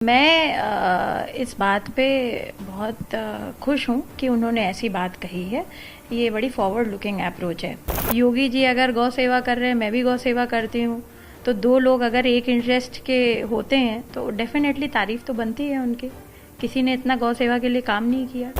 मैं इस बात पे बहुत खुश हूँ कि उन्होंने ऐसी बात कही है। ये बड़ी फॉरवर्ड लुकिंग अप्रोच है। योगी जी अगर गौ सेवा कर रहे हैं, मैं भी गौ सेवा करती हूँ, तो दो लोग अगर एक इंटरेस्ट के होते हैं तो डेफिनेटली तारीफ तो बनती है उनकी। किसी ने इतना गौ सेवा के लिए काम नहीं किया।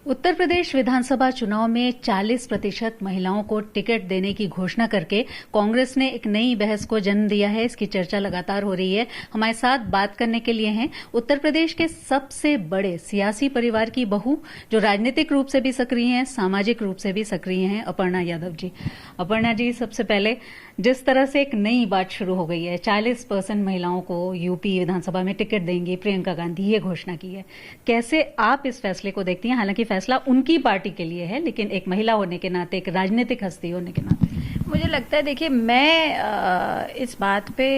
उत्तर प्रदेश विधानसभा चुनाव में 40% महिलाओं को टिकट देने की घोषणा करके कांग्रेस ने एक नई बहस को जन्म दिया है। इसकी चर्चा लगातार हो रही है। हमारे साथ बात करने के लिए हैं उत्तर प्रदेश के सबसे बड़े सियासी परिवार की बहू, जो राजनीतिक रूप से भी सक्रिय हैं, सामाजिक रूप से भी सक्रिय हैं, अपर्णा यादव जी। अपर्णा जी, सबसे पहले जिस तरह से एक नई बात शुरू हो गई है, 40% महिलाओं को यूपी विधानसभा में टिकट देंगे प्रियंका गांधी, ये घोषणा की है, कैसे आप इस फैसले को देखती हैं? हालांकि फैसला उनकी पार्टी के लिए है, लेकिन एक महिला होने के नाते, एक राजनीतिक हस्ती होने के नाते मुझे लगता है, देखिए, मैं इस बात पे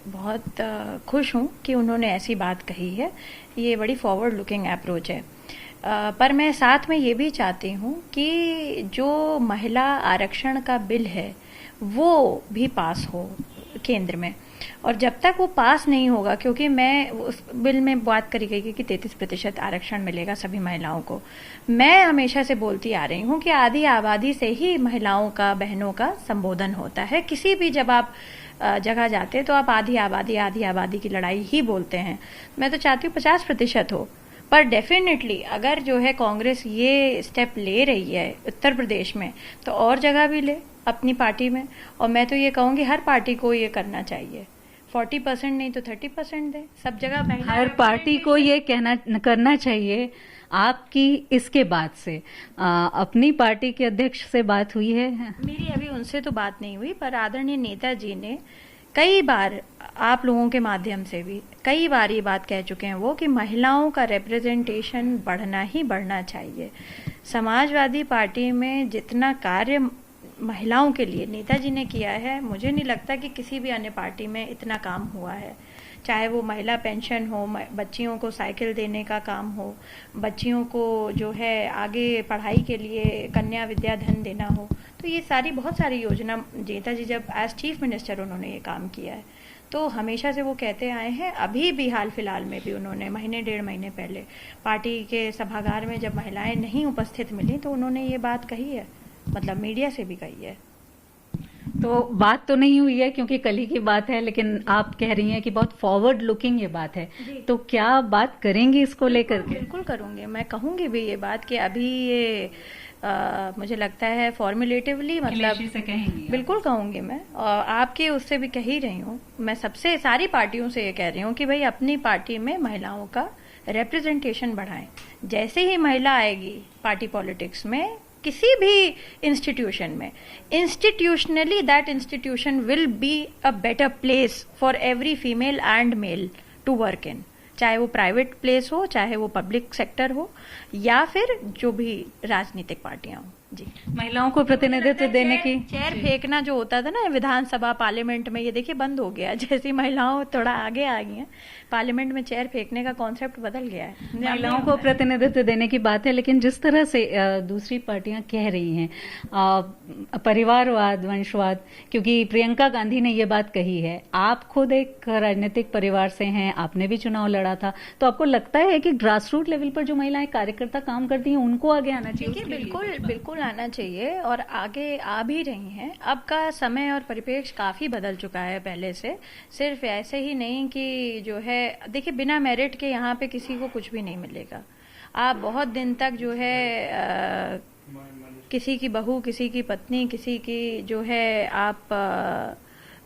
बहुत खुश हूँ कि उन्होंने ऐसी बात कही है। ये बड़ी फॉरवर्ड लुकिंग अप्रोच है। पर मैं साथ में ये भी चाहती हूँ कि जो महिला आरक्षण का बिल है वो भी पास हो केंद्र में। और जब तक वो पास नहीं होगा, क्योंकि मैं उस बिल में बात करी गई कि 33% आरक्षण मिलेगा सभी महिलाओं को। मैं हमेशा से बोलती आ रही हूँ कि आधी आबादी से ही महिलाओं का, बहनों का संबोधन होता है। किसी भी जब आप जगह जाते हैं तो आप आधी आबादी की लड़ाई ही बोलते हैं। मैं तो चाहती हूँ 50% हो। पर डेफिनेटली अगर जो है कांग्रेस ये स्टेप ले रही है उत्तर प्रदेश में, तो और जगह भी ले अपनी पार्टी में। और मैं तो ये कहूँगी हर पार्टी को ये करना चाहिए। 40% नहीं तो 30% दे सब जगह। हर पार्टी को ये करना चाहिए। आपकी इसके बाद से अपनी पार्टी के अध्यक्ष से बात हुई है? मेरी अभी उनसे तो बात नहीं हुई, पर आदरणीय नेताजी ने कई बार, आप लोगों के माध्यम से भी कई बार ये बात कह चुके हैं वो, कि महिलाओं का रिप्रेजेंटेशन बढ़ना ही बढ़ना चाहिए। समाजवादी पार्टी में जितना कार्य महिलाओं के लिए नेताजी ने किया है, मुझे नहीं लगता कि किसी भी अन्य पार्टी में इतना काम हुआ है। चाहे वो महिला पेंशन हो, बच्चियों को साइकिल देने का काम हो, बच्चियों को जो है आगे पढ़ाई के लिए कन्या विद्या धन देना हो, तो ये सारी बहुत सारी योजना नेताजी जब एज चीफ मिनिस्टर उन्होंने ये काम किया है। तो हमेशा से वो कहते आए हैं। अभी भी हाल फिलहाल में भी उन्होंने महीने 1.5 महीने पहले पार्टी के सभागार में जब महिलाएं नहीं उपस्थित मिली तो उन्होंने ये बात कही है, मतलब मीडिया से भी कही है। तो बात तो नहीं हुई है क्योंकि कल ही की बात है, लेकिन आप कह रही हैं कि बहुत फॉरवर्ड लुकिंग ये बात है, तो क्या बात करेंगी इसको लेकर के? बिल्कुल करूंगी, मैं कहूंगी भी ये बात कि अभी ये मुझे लगता है फॉर्मुलेटिवली, मतलब से कहेंगी? बिल्कुल कहूंगी मैं, और आपके उससे भी कह ही रही हूँ। मैं सबसे सारी पार्टियों से ये कह रही हूँ कि भाई अपनी पार्टी में महिलाओं का रिप्रेजेंटेशन बढ़ाएं। जैसे ही महिला आएगी पार्टी पॉलिटिक्स में, किसी भी इंस्टीट्यूशन में, institutionally that institution will be a better place for every female and male to work in. चाहे वो प्राइवेट प्लेस हो, चाहे वो पब्लिक सेक्टर हो, या फिर जो भी राजनीतिक पार्टियां हो। जी, महिलाओं को प्रतिनिधित्व देने की चेयर फेंकना जो होता था ना विधानसभा पार्लियामेंट में, ये देखिए बंद हो गया। जैसी महिलाओं थोड़ा आगे आ गई हैं, पार्लियामेंट में चेयर फेंकने का कॉन्सेप्ट बदल गया है। महिलाओं को प्रतिनिधित्व देने की बात है, लेकिन जिस तरह से दूसरी पार्टियां कह रही हैं परिवारवाद, वंशवाद, क्योंकि प्रियंका गांधी ने ये बात कही है, आप खुद एक राजनीतिक परिवार से हैं, आपने भी चुनाव लड़ा था, तो आपको लगता है कि ग्रास रूट लेवल पर जो महिलाएं कार्यकर्ता काम करती हैं उनको आगे आना चाहिए? बिल्कुल बिल्कुल आना चाहिए, और आगे आ भी रही हैं। अब का समय और परिप्रेक्ष्य काफी बदल चुका है पहले से। सिर्फ ऐसे ही नहीं कि जो है, देखिए, बिना मेरिट के यहाँ पे किसी को कुछ भी नहीं मिलेगा। आप बहुत दिन तक जो है किसी की बहू, किसी की पत्नी, किसी की जो है आप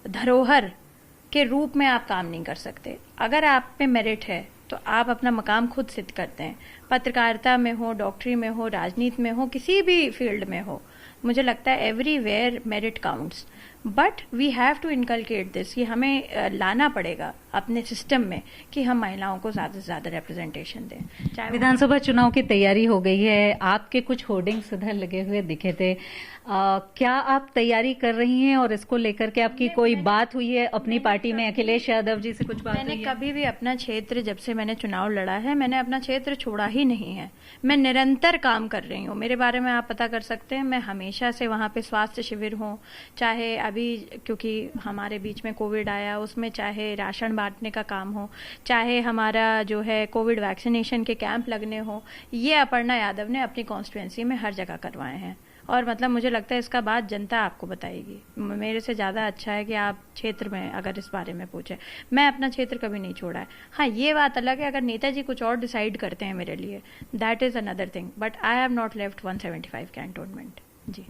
धरोहर के रूप में आप काम नहीं कर सकते। अगर आप पे मेरिट है तो आप अपना मकाम खुद सिद्ध करते हैं। पत्रकारिता में हो, डॉक्टरी में हो, राजनीति में हो, किसी भी फील्ड में हो, मुझे लगता है everywhere merit counts. But we have to inculcate this, ये हमें लाना पड़ेगा अपने सिस्टम में कि हम महिलाओं को ज्यादा से ज्यादा रिप्रेजेंटेशन दें। विधानसभा चुनाव की तैयारी हो गई है, आपके कुछ होर्डिंग्स इधर लगे हुए दिखे थे, क्या आप तैयारी कर रही हैं और इसको लेकर के आपकी कोई बात हुई है अपनी पार्टी में? अखिलेश यादव जी से कुछ बात हुई है? मैंने कभी भी अपना क्षेत्र, जब से मैंने चुनाव लड़ा है, मैंने अपना क्षेत्र छोड़ा ही नहीं है। मैं निरंतर काम कर रही हूँ। मेरे बारे में आप पता कर सकते हैं, मैं हमेशा से वहां पे स्वास्थ्य शिविर हो, चाहे अभी क्योंकि हमारे बीच में कोविड आया, उसमें चाहे राशन बांटने का काम हो, चाहे हमारा जो है कोविड वैक्सीनेशन के कैंप लगने हो, ये अपर्णा यादव ने अपनी कॉन्स्टिट्यूएंसी में हर जगह करवाए हैं। और मतलब मुझे लगता है इसका बात जनता आपको बताएगी। मेरे से ज़्यादा अच्छा है कि आप क्षेत्र में अगर इस बारे में पूछें। मैं अपना क्षेत्र कभी नहीं छोड़ा है। हाँ, ये बात अलग है अगर नेताजी कुछ और डिसाइड करते हैं मेरे लिए, that is another thing, but I have not left 175 cantonment. जी,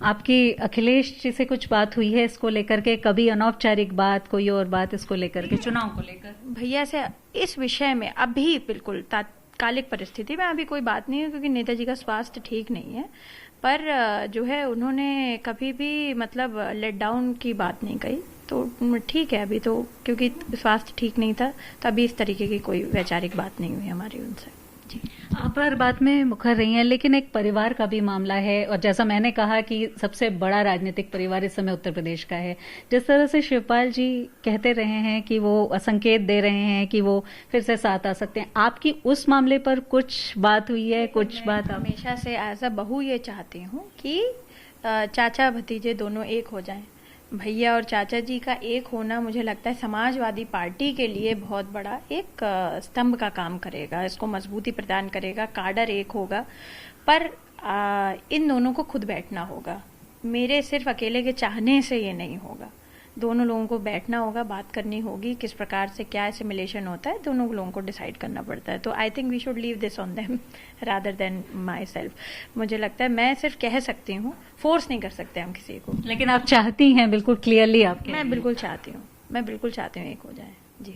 आपकी अखिलेश जी से कुछ बात हुई है इसको लेकर के? कभी अनौपचारिक बात, कोई और बात इसको लेकर के, चुनाव को लेकर? भैया से इस विषय में अभी बिल्कुल तात्कालिक परिस्थिति में अभी कोई बात नहीं है, क्योंकि नेताजी का स्वास्थ्य ठीक नहीं है। पर जो है उन्होंने कभी भी मतलब लेट डाउन की बात नहीं कही, तो ठीक है अभी तो, क्योंकि स्वास्थ्य ठीक नहीं था, तो अभी इस तरीके की कोई वैचारिक बात नहीं हुई हमारी उनसे। जी, आप हर बात में मुखर रही हैं, लेकिन एक परिवार का भी मामला है, और जैसा मैंने कहा कि सबसे बड़ा राजनीतिक परिवार इस समय उत्तर प्रदेश का है। जिस तरह से शिवपाल जी कहते रहे हैं कि वो संकेत दे रहे हैं कि वो फिर से साथ आ सकते हैं, आपकी उस मामले पर कुछ बात हुई है? कुछ बात? हमेशा से एज अ बहू ये चाहती हूँ कि चाचा भतीजे दोनों एक हो जाएं। भैया और चाचा जी का एक होना मुझे लगता है समाजवादी पार्टी के लिए बहुत बड़ा एक स्तंभ का काम करेगा, इसको मजबूती प्रदान करेगा, काडर एक होगा। पर इन दोनों को खुद बैठना होगा। मेरे सिर्फ अकेले के चाहने से ये नहीं होगा। दोनों लोगों को बैठना होगा, बात करनी होगी, किस प्रकार से क्या सिमुलेशन होता है, दोनों लोगों को डिसाइड करना पड़ता है। तो I think we should leave this on them rather than myself. मुझे लगता है मैं सिर्फ कह सकती हूँ, फोर्स नहीं कर सकते हम किसी को। लेकिन आप चाहती हैं बिल्कुल क्लियरली? मैं बिल्कुल चाहती हूँ, मैं बिल्कुल चाहती हूँ एक हो जाए। जी,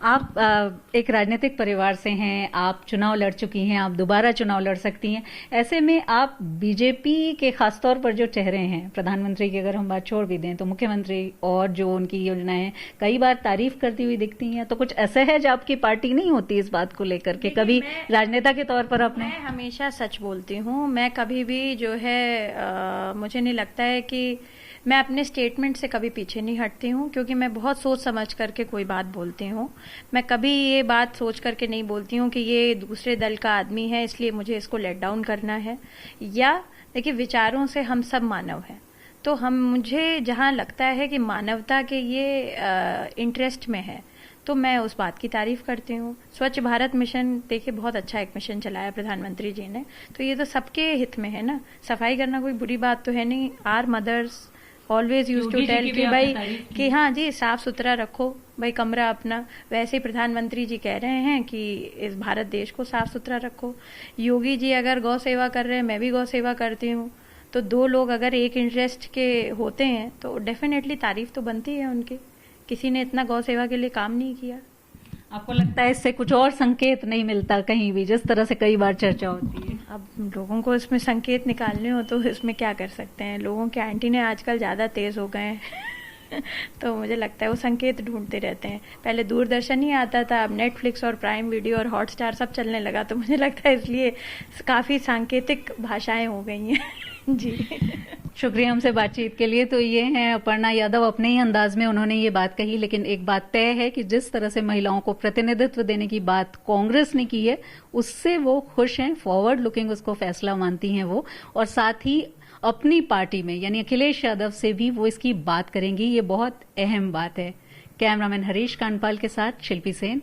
आप एक राजनीतिक परिवार से हैं, आप चुनाव लड़ चुकी हैं, आप दोबारा चुनाव लड़ सकती हैं। ऐसे में आप बीजेपी के खासतौर पर जो चेहरे हैं, प्रधानमंत्री की अगर हम बात छोड़ भी दें तो मुख्यमंत्री और जो उनकी योजनाएं कई बार तारीफ करती हुई दिखती हैं, तो कुछ ऐसा है जो आपकी पार्टी नहीं होती इस बात को लेकर के? कभी राजनेता के तौर पर आपने? मैं हमेशा सच बोलती हूँ। मैं कभी भी जो है मुझे नहीं लगता है कि मैं अपने स्टेटमेंट से कभी पीछे नहीं हटती हूँ, क्योंकि मैं बहुत सोच समझ करके कोई बात बोलती हूँ। मैं कभी ये बात सोच करके नहीं बोलती हूँ कि ये दूसरे दल का आदमी है इसलिए मुझे इसको लेट डाउन करना है। या देखिए, विचारों से हम सब मानव हैं, तो मुझे जहाँ लगता है कि मानवता के ये इंटरेस्ट में है, तो मैं उस बात की तारीफ करती हूँ। स्वच्छ भारत मिशन देखिए, बहुत अच्छा एक मिशन चलाया प्रधानमंत्री जी ने, तो ये तो सबके हित में है ना। सफाई करना कोई बुरी बात तो है नहीं। Our mothers always use to tell कि भाई कि हाँ जी, साफ सुथरा रखो भाई कमरा अपना। वैसे ही प्रधानमंत्री जी कह रहे हैं कि इस भारत देश को साफ सुथरा रखो। योगी जी अगर गौ सेवा कर रहे हैं, मैं भी गौ सेवा करती हूँ, तो दो लोग अगर एक इंटरेस्ट के होते हैं तो डेफिनेटली तारीफ तो बनती है उनकी। किसी ने इतना गौ सेवा के लिए काम नहीं किया। आपको लगता है इससे कुछ और संकेत नहीं मिलता कहीं भी, जिस तरह से कई बार चर्चा होती है? अब लोगों को इसमें संकेत निकालने हो तो इसमें क्या कर सकते हैं। लोगों के एंटीने आजकल ज्यादा तेज हो गए हैं तो मुझे लगता है वो संकेत ढूंढते रहते हैं। पहले दूरदर्शन ही आता था, अब नेटफ्लिक्स और प्राइम वीडियो और हॉटस्टार सब चलने लगा, तो मुझे लगता है इसलिए काफी सांकेतिक भाषाएं हो गई हैं। जी, शुक्रिया हमसे बातचीत के लिए। तो ये हैं अपर्णा यादव, अपने ही अंदाज में उन्होंने ये बात कही, लेकिन एक बात तय है कि जिस तरह से महिलाओं को प्रतिनिधित्व देने की बात कांग्रेस ने की है, उससे वो खुश हैं, फॉरवर्ड लुकिंग उसको फैसला मानती हैं वो, और साथ ही अपनी पार्टी में यानी अखिलेश यादव से भी वो इसकी बात करेंगी। ये बहुत अहम बात है। कैमरामैन हरीश कांडपाल के साथ शिल्पी सेन।